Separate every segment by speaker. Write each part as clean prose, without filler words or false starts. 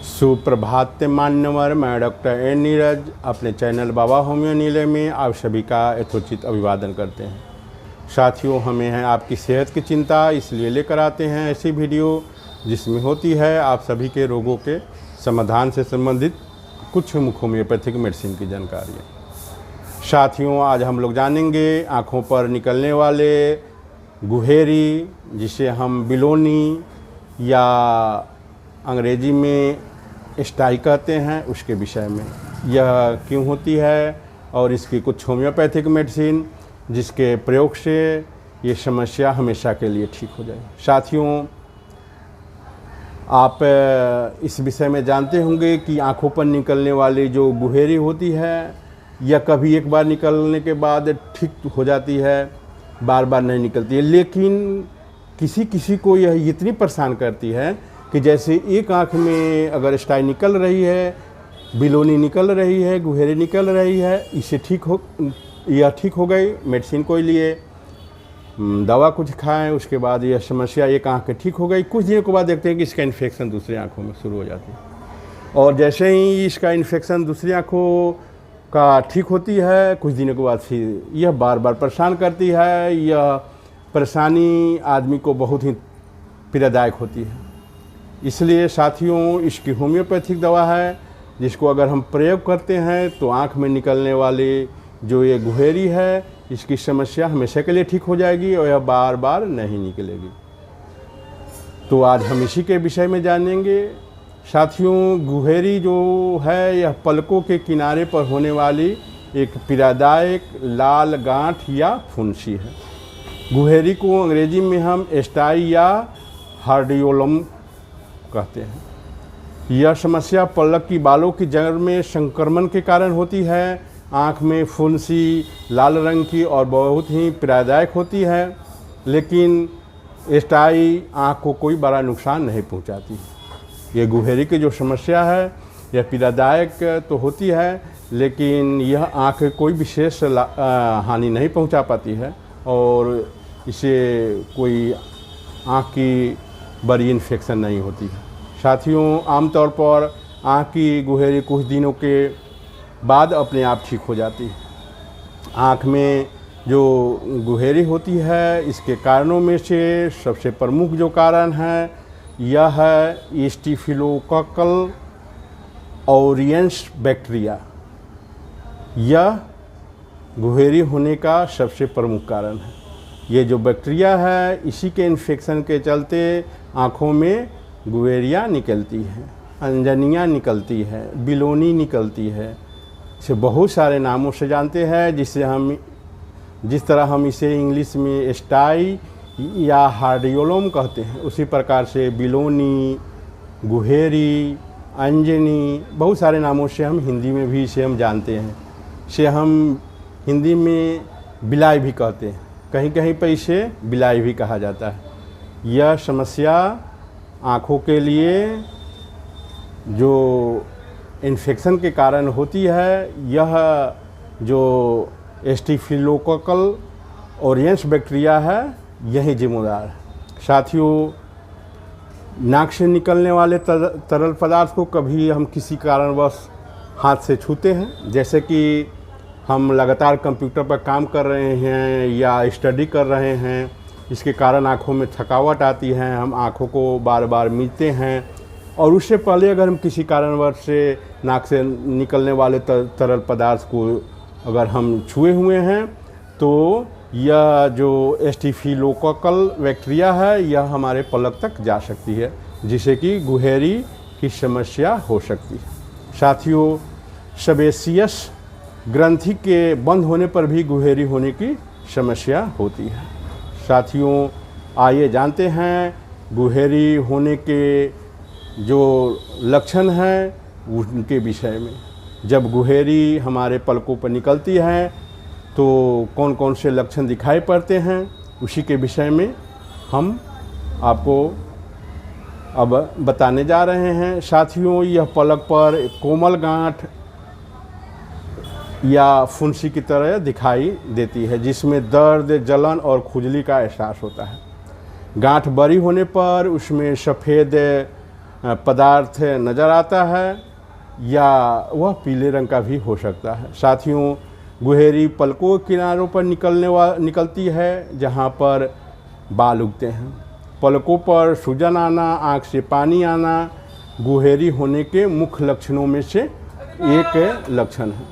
Speaker 1: सुप्रभात मान्यवर, मैं डॉक्टर एन नीरज अपने चैनल बाबा होम्यो नीले में आप सभी का यथोचित अभिवादन करते हैं। साथियों, हमें है आपकी सेहत की चिंता, इसलिए लेकर आते हैं ऐसी वीडियो जिसमें होती है आप सभी के रोगों के समाधान से संबंधित कुछ मुख्य होम्योपैथिक मेडिसिन की जानकारियाँ। साथियों, आज हम लोग जानेंगे आँखों पर निकलने वाले गुहेरी, जिसे हम बिलोनी या अंग्रेजी में स्टाई कहते हैं, उसके विषय में। यह क्यों होती है और इसकी कुछ होम्योपैथिक मेडिसिन जिसके प्रयोग से ये समस्या हमेशा के लिए ठीक हो जाए। साथियों, आप इस विषय में जानते होंगे कि आँखों पर निकलने वाली जो गुहेरी होती है, यह कभी एक बार निकलने के बाद ठीक हो जाती है, बार बार नहीं निकलती है। लेकिन किसी किसी को यह इतनी परेशान करती है कि जैसे एक आँख में अगर स्टाई निकल रही है, बिलोनी निकल रही है, गुहेरी निकल रही है, इसे यह ठीक हो गई, मेडिसिन कोई लिए, दवा कुछ खाएं, उसके बाद यह समस्या एक आँख ठीक हो गई। कुछ दिनों के बाद देखते हैं कि इसका इन्फेक्शन दूसरी आँखों में शुरू हो जाती है, और जैसे ही इसका इन्फेक्शन दूसरी आँखों का ठीक होती है, कुछ दिनों के बाद फिर यह बार बार परेशान करती है। यह परेशानी आदमी को बहुत ही पीड़ादायक होती है। इसलिए साथियों, इसकी होम्योपैथिक दवा है जिसको अगर हम प्रयोग करते हैं तो आँख में निकलने वाली जो ये गुहेरी है, इसकी समस्या हमेशा के लिए ठीक हो जाएगी और यह बार बार नहीं निकलेगी। तो आज हम इसी के विषय में जानेंगे। साथियों, गुहेरी जो है यह पलकों के किनारे पर होने वाली एक पीड़ादायक लाल गांठ या फुंसी है। गुहेरी को अंग्रेजी में हम स्टाई या हार्डियोलम कहते हैं। यह समस्या पलक की बालों की जड़ में संक्रमण के कारण होती है। आँख में फुंसी लाल रंग की और बहुत ही पीड़ादायक होती है, लेकिन स्टाई आँख को कोई बड़ा नुकसान नहीं पहुंचाती। ये गुहेरी की जो समस्या है यह पीड़ादायक तो होती है, लेकिन यह आँख कोई विशेष हानि नहीं पहुंचा पाती है और इसे कोई आँख की बड़ी इन्फेक्शन नहीं होती है। साथियों, आमतौर पर आँख की गुहेरी कुछ दिनों के बाद अपने आप ठीक हो जाती है। आँख में जो गुहेरी होती है, इसके कारणों में से सबसे प्रमुख जो कारण है यह है स्टेफिलोकोकल ऑरियंस बैक्टीरिया। यह गुहेरी होने का सबसे प्रमुख कारण है। ये जो बैक्टीरिया है, इसी के इन्फेक्शन के चलते आँखों में गुहेरियाँ निकलती हैं, अंजनियाँ निकलती है, बिलोनी निकलती है। इसे बहुत सारे नामों से जानते हैं, जिस तरह हम इसे इंग्लिश में स्टाई या हार्डियोलम कहते हैं, उसी प्रकार से बिलोनी, गुहेरी, अंजनी, बहुत सारे नामों से हम हिंदी में भी इसे हम जानते हैं। इसे हम हिंदी में बिलाई भी कहते हैं, कहीं कहीं पर इसे बिलाई भी कहा जाता है। यह समस्या आँखों के लिए जो इन्फेक्शन के कारण होती है, यह जो स्टेफिलोकोकल ऑरियंस बैक्टीरिया है, यही जिम्मेदार है। साथियों, नाक से निकलने वाले तरल पदार्थ को कभी हम किसी कारणवश हाथ से छूते हैं, जैसे कि हम लगातार कंप्यूटर पर काम कर रहे हैं या स्टडी कर रहे हैं, इसके कारण आँखों में थकावट आती है, हम आँखों को बार बार मीचते हैं, और उससे पहले अगर हम किसी कारणवश से नाक से निकलने वाले तरल पदार्थ को अगर हम छुए हुए हैं, तो यह जो स्टेफिलोकोकल बैक्टीरिया है, यह हमारे पलक तक जा सकती है, जिससे कि गुहेरी की समस्या हो सकती है। साथियों, सेबेसियस ग्रंथि के बंद होने पर भी गुहेरी होने की समस्या होती है। साथियों, आइए जानते हैं गुहेरी होने के जो लक्षण हैं उनके विषय में। जब गुहेरी हमारे पलकों पर निकलती है तो कौन कौन से लक्षण दिखाई पड़ते हैं, उसी के विषय में हम आपको अब बताने जा रहे हैं। साथियों, यह पलक पर एक कोमल गांठ या फुंसी की तरह दिखाई देती है, जिसमें दर्द, जलन और खुजली का एहसास होता है। गांठ बड़ी होने पर उसमें सफ़ेद पदार्थ नज़र आता है या वह पीले रंग का भी हो सकता है। साथियों, गुहेरी पलकों के किनारों पर निकलती है जहाँ पर बाल उगते हैं। पलकों पर सूजन आना, आँख से पानी आना गुहेरी होने के मुख्य लक्षणों में से एक लक्षण है।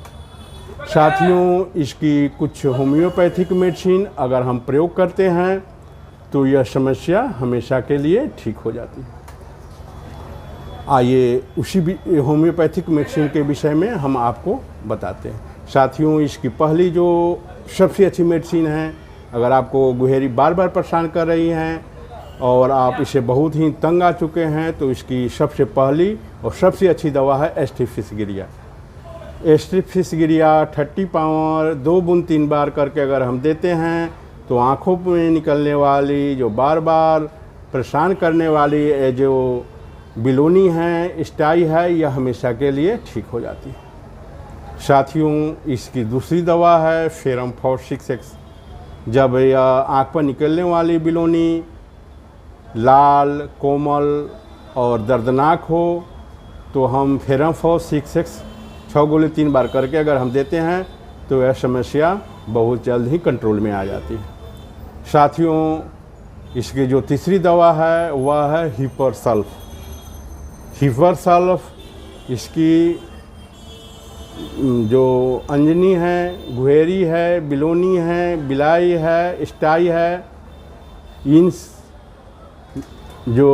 Speaker 1: साथियों, इसकी कुछ होम्योपैथिक मेडिसिन अगर हम प्रयोग करते हैं तो यह समस्या हमेशा के लिए ठीक हो जाती है। आइए उसी होम्योपैथिक मेडिसिन के विषय में हम आपको बताते हैं। साथियों, इसकी पहली जो सबसे अच्छी मेडिसिन है, अगर आपको गुहेरी बार बार परेशान कर रही हैं और आप इसे बहुत ही तंग आ चुके हैं, तो इसकी सबसे पहली और सबसे अच्छी दवा है एस्ट्रिफिसगिरिया। एस्ट्रिफिसगिरिया 30 पावर 2 बूंद 3 बार करके अगर हम देते हैं तो आँखों में निकलने वाली जो बार बार परेशान करने वाली जो बिलोनी है, स्टाई है, यह हमेशा के लिए ठीक हो जाती है। साथियों, इसकी दूसरी दवा है फेरम फॉर 6X। जब यह आँख पर निकलने वाली बिलोनी लाल, कोमल और दर्दनाक हो तो हम फेरम फॉर 6X 6 गोली 3 बार करके अगर हम देते हैं तो यह समस्या बहुत जल्द ही कंट्रोल में आ जाती है। साथियों, इसकी जो तीसरी दवा है वह है हिपरसल्फ। हिपरसल्फ इसकी जो अंजनी है, गुहेरी है, बिलोनी है, बिलाई है, स्टाई है, इन जो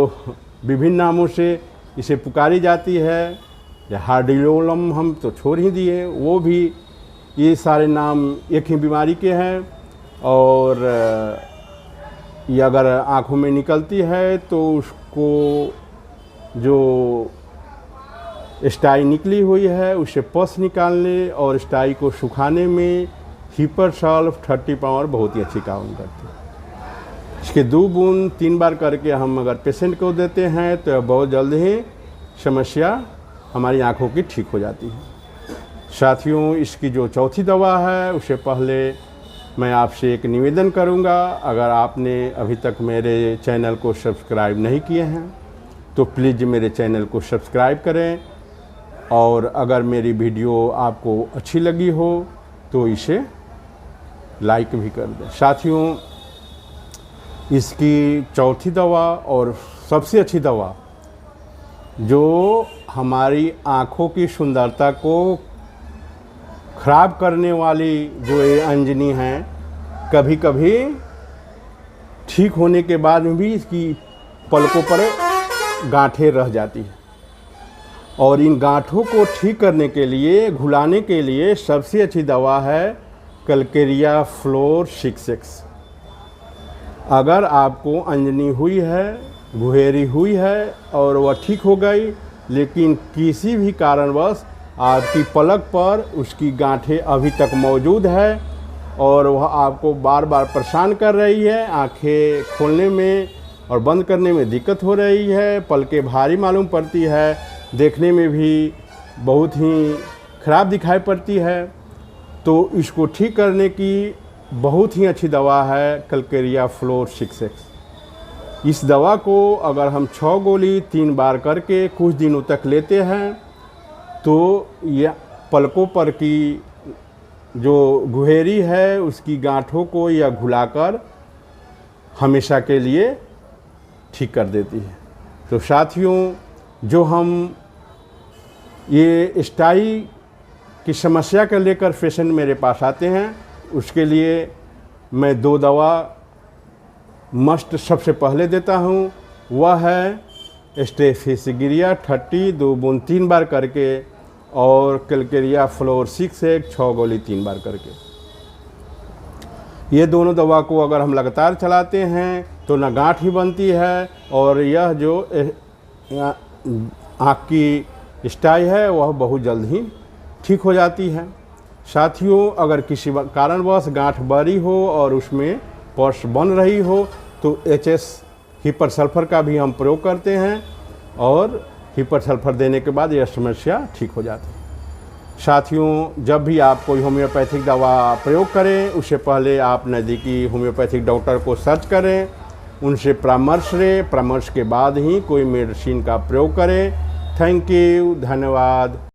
Speaker 1: विभिन्न नामों से इसे पुकारी जाती है, या हार्डियोलम हम तो छोड़ ही दिए, वो भी ये सारे नाम एक ही बीमारी के हैं। और ये अगर आँखों में निकलती है तो उसको जो स्टाई निकली हुई है उसे पस निकालने और स्टाई को सुखाने में हिपरसल्फ 30 पावर बहुत ही अच्छी काम करती है। इसके 2 बूंद 3 बार करके हम अगर पेशेंट को देते हैं तो बहुत जल्द ही समस्या हमारी आँखों की ठीक हो जाती है। साथियों, इसकी जो चौथी दवा है उससे पहले मैं आपसे एक निवेदन करूंगा, अगर आपने अभी तक मेरे चैनल को सब्सक्राइब नहीं किए हैं तो प्लीज़ मेरे चैनल को सब्सक्राइब करें, और अगर मेरी वीडियो आपको अच्छी लगी हो तो इसे लाइक भी कर दें। साथियों, इसकी चौथी दवा और सबसे अच्छी दवा जो हमारी आँखों की सुंदरता को ख़राब करने वाली जो ये अंजनी हैं, कभी कभी ठीक होने के बाद में भी इसकी पलकों पर गांठें रह जाती हैं, और इन गांठों को ठीक करने के लिए, घुलाने के लिए सबसे अच्छी दवा है कलकेरिया फ्लोर 6X। अगर आपको अंजनी हुई है, गुहेरी हुई है और वह ठीक हो गई, लेकिन किसी भी कारणवश आपकी पलक पर उसकी गांठें अभी तक मौजूद है और वह आपको बार बार परेशान कर रही है, आंखें खोलने में और बंद करने में दिक्कत हो रही है, पलकें भारी मालूम पड़ती है, देखने में भी बहुत ही ख़राब दिखाई पड़ती है, तो इसको ठीक करने की बहुत ही अच्छी दवा है कलकेरिया फ्लोर 6X। इस दवा को अगर हम 6 गोली 3 बार करके कुछ दिनों तक लेते हैं तो यह पलकों पर की जो गुहेरी है उसकी गांठों को यह घुलाकर हमेशा के लिए ठीक कर देती है। तो साथियों, जो हम ये स्टाई की समस्या को लेकर पेशेंट मेरे पास आते हैं, उसके लिए मैं 2 दवा मस्ट सबसे पहले देता हूँ, वह है एस्ट्रिफिसगिरिया 30 2 बूंद 3 बार करके और कलकेरिया फ्लोर 6X 6 गोली 3 बार करके। ये दोनों दवा को अगर हम लगातार चलाते हैं तो न गांठ ही बनती है और यह जो आँख की स्टाई है वह बहुत जल्द ही ठीक हो जाती है। साथियों, अगर किसी कारणवश गांठ बड़ी हो और उसमें पस बन रही हो तो HS हिपरसल्फर का भी हम प्रयोग करते हैं और हिपरसल्फर देने के बाद यह समस्या ठीक हो जाती है। साथियों, जब भी आप कोई होम्योपैथिक दवा प्रयोग करें उससे पहले आप नज़दीकी होम्योपैथिक डॉक्टर को सर्च करें उनसे परामर्श लें, परामर्श के बाद ही कोई मेडिसिन का प्रयोग करें। थैंक यू, धन्यवाद।